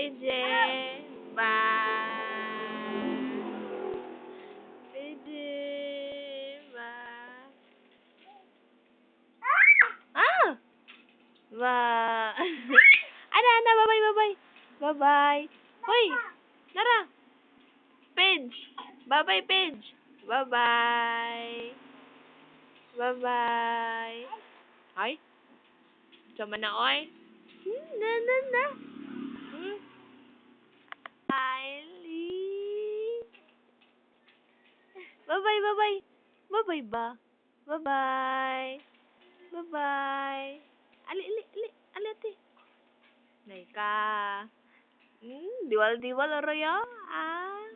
PJ. Bye. PJ. Bye. Ah! Bye. Ana, bye-bye, bye-bye. Bye-bye. Hoy! Nara! Pidge! Bye-bye, Pidge! Bye-bye. Bye-bye. Ay? Sama na, oy. Na. Kylie. Bye-bye, bye-bye. Bye-bye ba? Bye-bye. Bye-bye. Ali. Ali, ate. Nay ka. Diwal-diwal, oroyo. Ah.